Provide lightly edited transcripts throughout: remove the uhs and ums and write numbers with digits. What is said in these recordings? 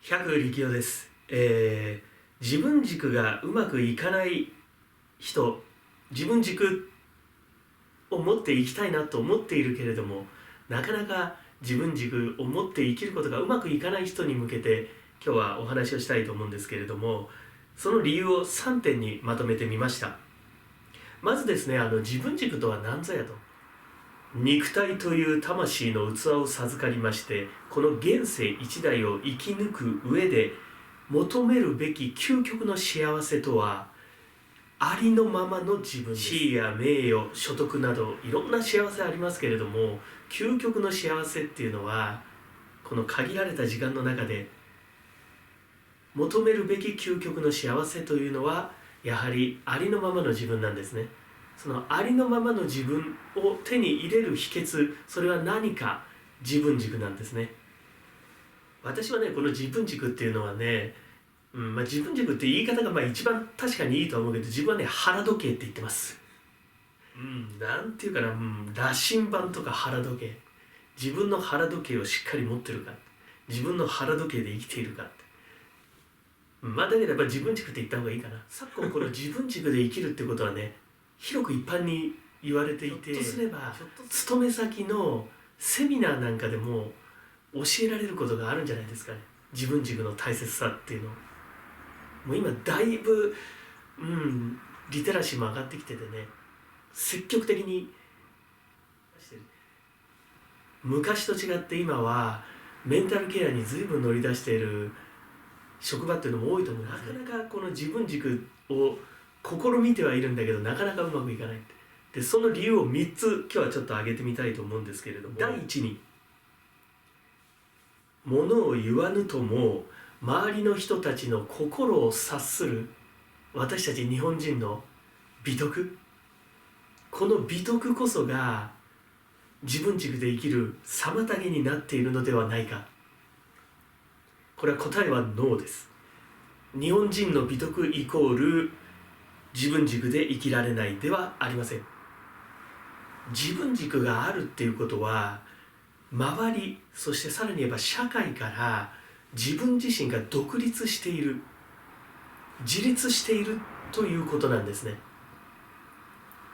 百力夫です。自分軸がうまくいかない人、自分軸を持っていきたいなと思っているけれども、なかなか自分軸を持って生きることがうまくいかない人に向けて今日はお話をしたいと思うんですけれども、その理由を3点にまとめてみました。まずですね、自分軸とは何ぞやと。肉体という魂の器を授かりまして、この現世一代を生き抜く上で求めるべき究極の幸せとは、ありのままの自分です。地位や名誉、所得などいろんな幸せありますけれども、究極の幸せっていうのはこの限られた時間の中で求めるべき究極の幸せというのは、やはりありのままの自分なんですね。そのありのままの自分を手に入れる秘訣、それは何か、自分軸なんですね。私はね、この自分軸っていうのはね、自分軸って言い方が一番確かにいいとは思うけど、自分はね、腹時計って言ってます。なんていうかな、羅針盤とか腹時計。自分の腹時計をしっかり持ってるか、自分の腹時計で生きているかって。だけどやっぱり自分軸って言った方がいいかな。昨今この自分軸で生きるってことはね、広く一般に言われていて、ひょっとすれば勤め先のセミナーなんかでも教えられることがあるんじゃないですかね。自分軸の大切さっていうのを。もう今だいぶ、リテラシーも上がってきててね、積極的に昔と違って今はメンタルケアに随分乗り出している職場っていうのも多いと思いますね。なかなかこの自分軸を試みてはいるんだけど、なかなかうまくいかない。でその理由を3つ今日はちょっと挙げてみたいと思うんですけれども、第一に、物を言わぬとも周りの人たちの心を察する私たち日本人の美徳、この美徳こそが自分軸で生きる妨げになっているのではないか。これは答えはノーです。日本人の美徳イコール自分軸で生きられないではありません。自分軸があるっていうことは、周り、そしてさらに言えば社会から自分自身が独立している、自立しているということなんですね。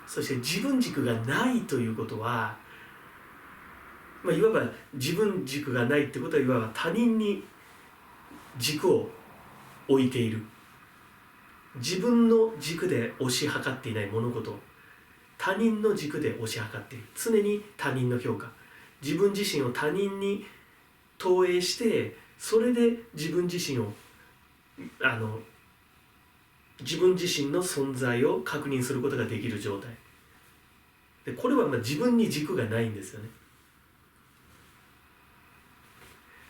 そして自分軸がないということは、いわば自分軸がないってことは、いわば他人に軸を置いている。自分の軸で推し量っていない物事、他人の軸で推し量っている。常に他人の評価、自分自身を他人に投影して、それで自分自身を自分自身の存在を確認することができる状態で、これは自分に軸がないんですよね。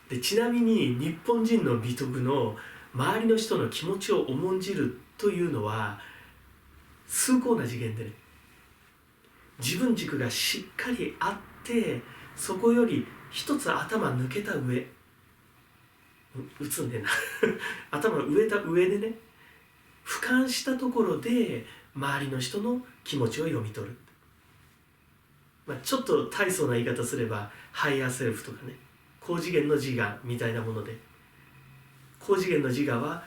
でちなみに日本人の美徳の周りの人の気持ちを重んじるというのは、崇高な次元でね、自分軸がしっかりあって、そこより一つ頭抜けた上、打つんでな頭上た上でね、俯瞰したところで周りの人の気持ちを読み取る。ちょっと大層な言い方すればハイヤーセルフとかね、高次元の自我みたいなもので、高次元の自我は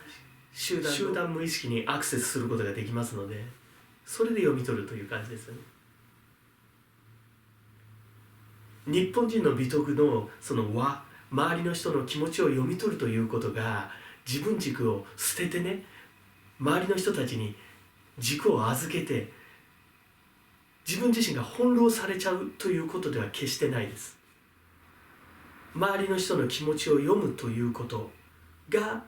集団無意識にアクセスすることができますので、それで読み取るという感じですよね。日本人の美徳のその和、周りの人の気持ちを読み取るということが、自分軸を捨ててね、周りの人たちに軸を預けて自分自身が翻弄されちゃうということでは決してないです。周りの人の気持ちを読むということが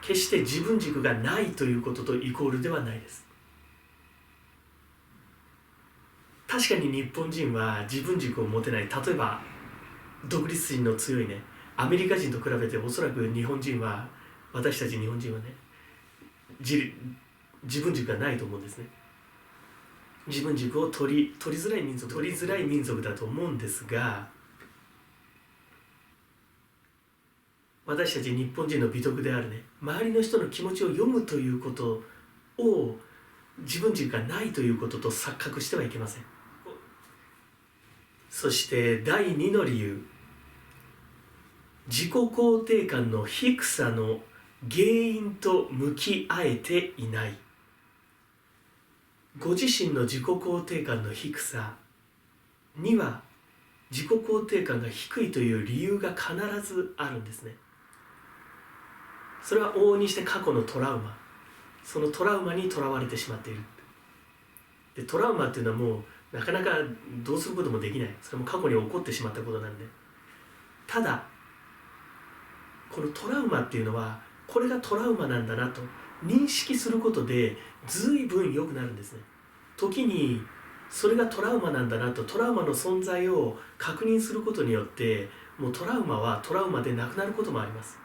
決して自分軸がないということとイコールではないです。確かに日本人は自分軸を持てない。例えば独立心の強いね、アメリカ人と比べておそらく日本人は、私たち日本人はね、自分軸がないと思うんですね。自分軸を取りづらい民族だと思うんですが、私たち日本人の美徳であるね、周りの人の気持ちを読むということを自分軸がないということと錯覚してはいけません。そして第2の理由、自己肯定感の低さの原因と向き合えていない。ご自身の自己肯定感の低さには自己肯定感が低いという理由が必ずあるんですね。それは往々にして過去のトラウマ、そのトラウマにとらわれてしまっている。でトラウマっていうのはもうなかなかどうすることもできない。それも過去に起こってしまったことなんで。ただこのトラウマっていうのはこれがトラウマなんだなと認識することで随分良くなるんですね。時にそれがトラウマなんだなとトラウマの存在を確認することによってもうトラウマはトラウマでなくなることもあります。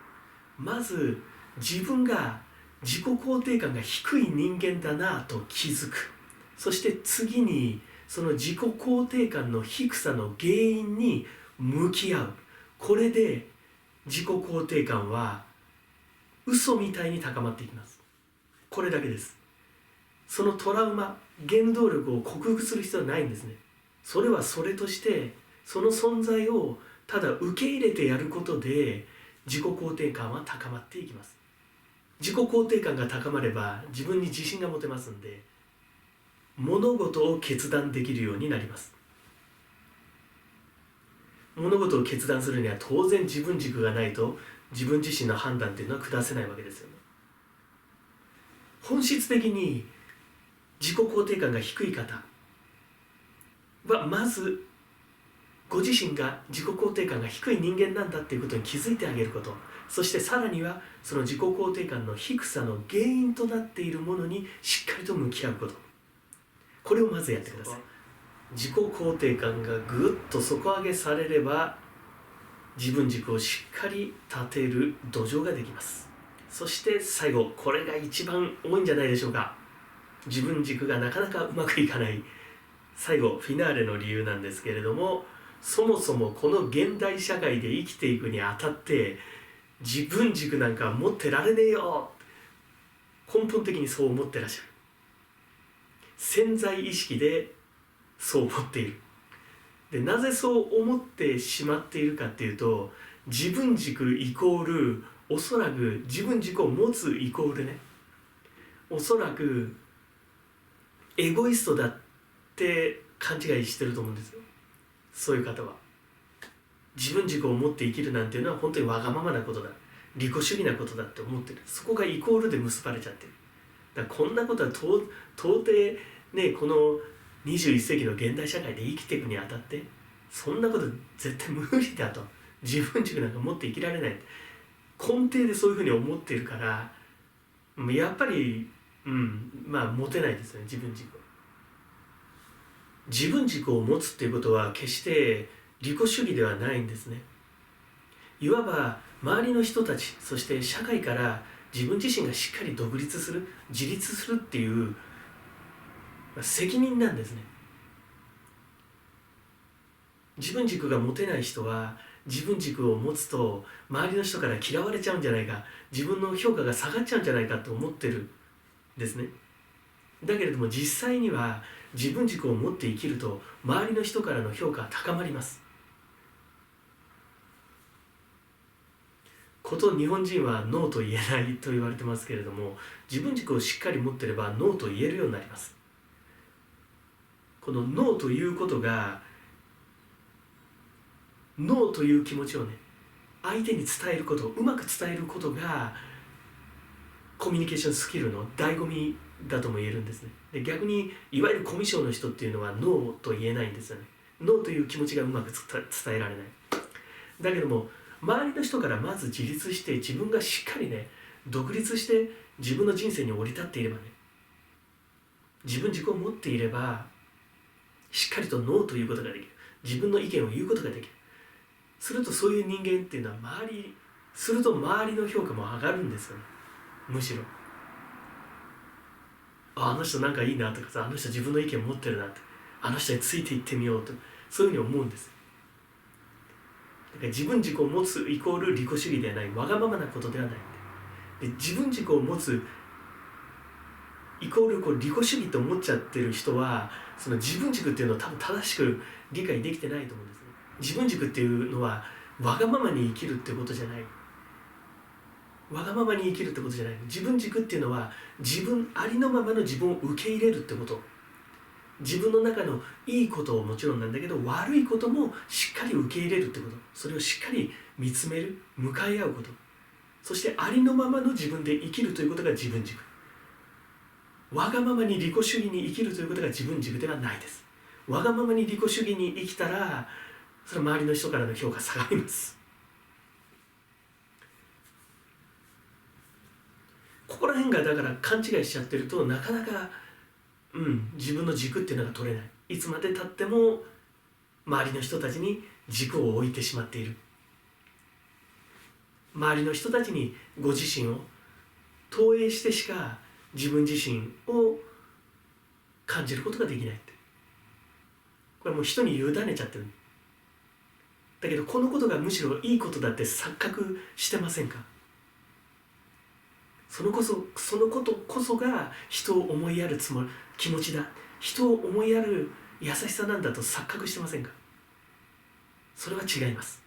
まず自分が自己肯定感が低い人間だなと気づく。そして次にその自己肯定感の低さの原因に向き合う。これで自己肯定感は嘘みたいに高まっていきます。これだけです。そのトラウマ、原動力を克服する必要はないんですね。それはそれとしてその存在をただ受け入れてやることで自己肯定感は高まっていきます。自己肯定感が高まれば自分に自信が持てますんで物事を決断できるようになります。物事を決断するには当然自分軸がないと自分自身の判断っていうのは下せないわけですよね。本質的に自己肯定感が低い方はまずご自身が自己肯定感が低い人間なんだっていうことに気づいてあげること、そしてさらにはその自己肯定感の低さの原因となっているものにしっかりと向き合うこと、これをまずやってください。自己肯定感がぐっと底上げされれば自分軸をしっかり立てる土壌ができます。そして最後、これが一番多いんじゃないでしょうか。自分軸がなかなかうまくいかない最後フィナーレの理由なんですけれども、そもそもこの現代社会で生きていくにあたって自分軸なんか持ってられねえよ、根本的にそう思ってらっしゃる。潜在意識でそう思っている。でなぜそう思ってしまっているかっていうと、自分軸イコールおそらく自分軸を持つイコールね、おそらくエゴイストだって勘違いしてると思うんですよ。そういう方は自分軸を持って生きるなんていうのは本当にわがままなことだ、利己主義なことだって思ってる。そこがイコールで結ばれちゃってる。だからこんなことは到底ね、この21世紀の現代社会で生きていくにあたってそんなこと絶対無理だと、自分軸なんか持って生きられない、根底でそういうふうに思っているからやっぱり持てないですよね。自分軸を持つっていうことは決して利己主義ではないんですね。いわば周りの人たち、そして社会から自分自身がしっかり独立する、自立するっていう責任なんですね。自分軸が持てない人は自分軸を持つと周りの人から嫌われちゃうんじゃないか、自分の評価が下がっちゃうんじゃないかと思ってるんですね。だけれども実際には自分軸を持って生きると周りの人からの評価は高まります。こと日本人はノーと言えないと言われてますけれども、自分軸をしっかり持ってればノーと言えるようになります。このノーということが、ノーという気持ちをね相手に伝えること、うまく伝えることがコミュニケーションスキルの醍醐味だとも言えるんですね。で逆にいわゆるコミュ障の人っていうのはノーと言えないんですよね。ノーという気持ちがうまく伝えられない。だけども周りの人からまず自立して自分がしっかりね独立して自分の人生に降り立っていればね、自分軸を持っていればしっかりとノーということができる、自分の意見を言うことができる。するとそういう人間っていうのは周りの評価も上がるんですよね。むしろあの人なんかいいなとかさ、あの人自分の意見持ってるなって、あの人についていってみようと、そういうふうに思うんです。だから自分軸を持つイコール利己主義ではない、わがままなことではない。で自分軸を持つイコール利己主義と思っちゃってる人はその自分軸っていうのを多分正しく理解できてないと思うんですね。自分軸っていうのはわがままに生きるってことじゃない。わがままに生きるってことじゃない。自分軸っていうのは自分ありのままの自分を受け入れるってこと。自分の中のいいことをもちろんなんだけど、悪いこともしっかり受け入れるってこと。それをしっかり見つめる、向かい合うこと。そしてありのままの自分で生きるということが自分軸。わがままに利己主義に生きるということが自分軸ではないです。わがままに利己主義に生きたら、それは周りの人からの評価下がります。ここら辺がだから勘違いしちゃってると、なかなか自分の軸っていうのが取れない。いつまでたっても周りの人たちに軸を置いてしまっている。周りの人たちにご自身を投影してしか自分自身を感じることができないって。これはもう人に委ねちゃってる。だけどこのことがむしろいいことだって錯覚してませんか？そのことこそが人を思いやる気持ちだ。人を思いやる優しさなんだと錯覚してませんか？それは違います。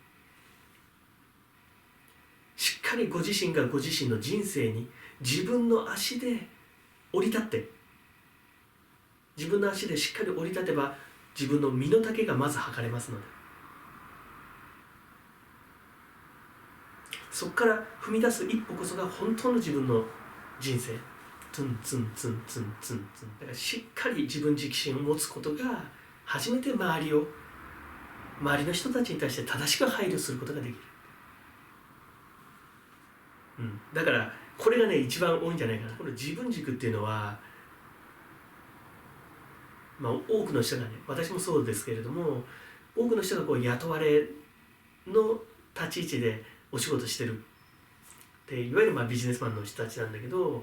しっかりご自身がご自身の人生に自分の足で降り立って、自分の足でしっかり降り立てば自分の身の丈がまず測れますので、そこから踏み出す一歩こそが本当の自分の人生。ツンツンツンツンツンツン。だからしっかり自分自身を持つことが初めて周りの人たちに対して正しく配慮することができる。だからこれがね一番多いんじゃないかな。この自分軸っていうのは、多くの人がね、私もそうですけれども、多くの人がこう雇われの立ち位置でお仕事してるで、いわゆるビジネスマンの人たちなんだけど、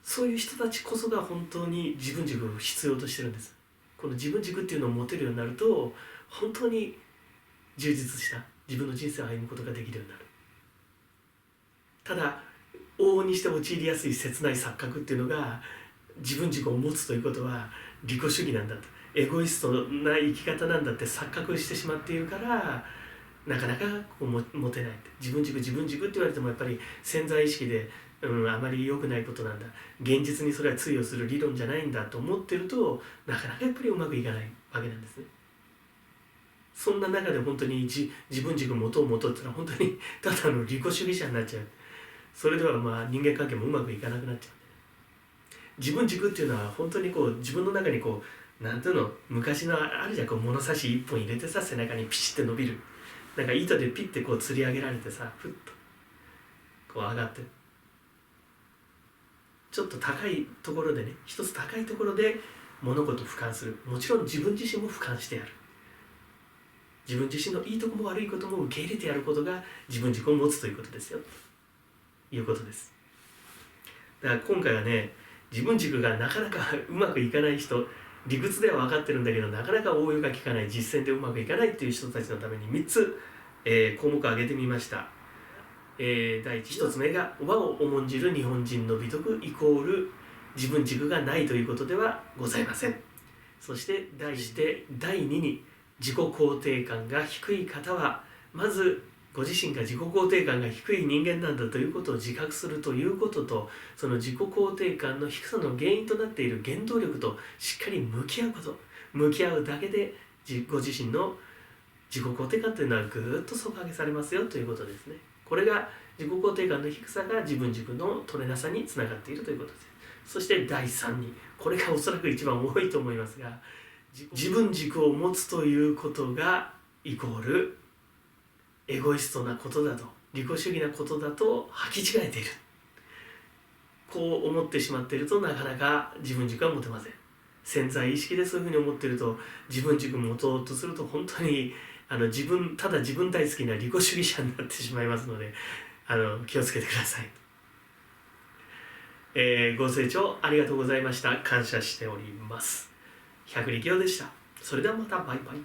そういう人たちこそが本当に自分軸を必要としてるんです。この自分軸っていうのを持てるようになると、本当に充実した自分の人生を歩むことができるようになる。ただ往々にして陥りやすい切ない錯覚っていうのが、自分軸を持つということは利己主義なんだと、エゴイストな生き方なんだって錯覚してしまっているから、なかなかこう持てないって。自分軸って言われてもやっぱり潜在意識で、あまり良くないことなんだ、現実にそれは通用する理論じゃないんだと思ってると、なかなかやっぱりうまくいかないわけなんですね。そんな中で本当に自分軸持とうってのは本当にただの利己主義者になっちゃう。それでは人間関係もうまくいかなくなっちゃう。自分軸っていうのは本当にこう自分の中にこうなんていうの、昔のあるじゃん、こう物差し一本入れてさ、背中にピシッて伸びる、なんか糸でピッてこう吊り上げられてさ、ふっとこう上がって、ちょっと高いところでね、一つ高いところで物事を俯瞰する。もちろん自分自身も俯瞰してやる。自分自身のいいとこも悪いことも受け入れてやることが自分軸を持つということですよ、ということです。だから今回はね、自分軸がなかなかうまくいかない人、理屈では分かってるんだけどなかなか応用が効かない、実践でうまくいかないっていう人たちのために3つ、項目を挙げてみました。第1つ目が、和を重んじる日本人の美徳イコール自分軸がないということではございません。そして第2に、自己肯定感が低い方はまずご自身が自己肯定感が低い人間なんだということを自覚するということと、その自己肯定感の低さの原因となっている原動力としっかり向き合うこと。向き合うだけでご自身の自己肯定感というのはぐーっと底上げされますよということですね。これが自己肯定感の低さが自分軸の取れなさにつながっているということです。そして第3に、これがおそらく一番多いと思いますが、自分軸を持つということがイコールエゴイストなことだと、利己主義なことだと履き違えている。こう思ってしまっているとなかなか自分軸は持てません。潜在意識でそういうふうに思っていると、自分軸を持とうとすると本当にただ自分大好きな利己主義者になってしまいますので、気をつけてください。ご清聴ありがとうございました。感謝しております。百力夫でした。それではまた、バイバイ。